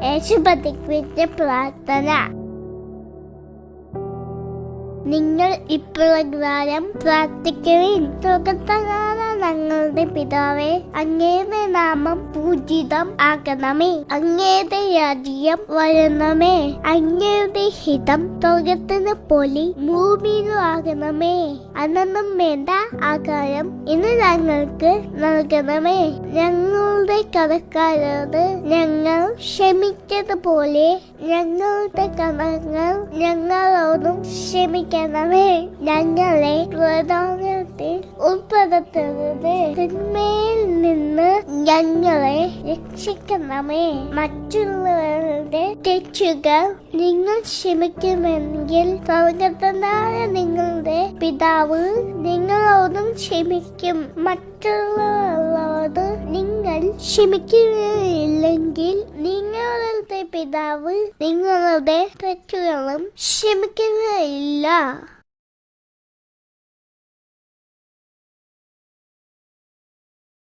യേശുപതിക്ക് പ്രാർത്ഥന. നിങ്ങൾ ഇപ്രകാരം പ്രാർത്ഥിക്കുവിൻ. സ്വർഗ്ഗസ്ഥനായ ഞങ്ങളുടെ പിതാവേ, അങ്ങയുടെ നാമം പൂജിതം ആകണമേ. അങ്ങയുടെ രാജ്യം വരണമേ. അങ്ങയുടെ ഹിതം സ്വർഗ്ഗത്തിനെ പോലെ ഭൂമിയിലും ആകണമേ. അന്നും വേണ്ട ആഹാരം ഇന്ന് ഞങ്ങൾക്ക് നൽകണമേ. ഞങ്ങളുടെ കടക്കാരോട് ഞങ്ങൾ ക്ഷമിച്ചതുപോലെ ഞങ്ങളുടെ കടങ്ങൾ ഞങ്ങളോടും ക്ഷമിക്കണമേ. ഞങ്ങളെ പ്രധാനത്തിൽ ഉൾപ്പെടുത്തരുത്, തിന്മയിൽ നിന്ന് ഞങ്ങളെ രക്ഷിക്കണമേ. മറ്റുള്ളവരുടെ തെറ്റുകൾ നിങ്ങൾ ക്ഷമിക്കുമെങ്കിൽ സ്വർഗ്ഗസ്ഥനായ നിങ്ങളുടെ പിതാവ് നിങ്ങളോടും ക്ഷമിക്കും. മറ്റുള്ളവരോട് നിങ്ങൾ ക്ഷമിക്കുകയില്ലെങ്കിൽ നിങ്ങളുടെ പിതാവ് നിങ്ങളുടെ തെറ്റുകളും ക്ഷമിക്കുകയില്ല.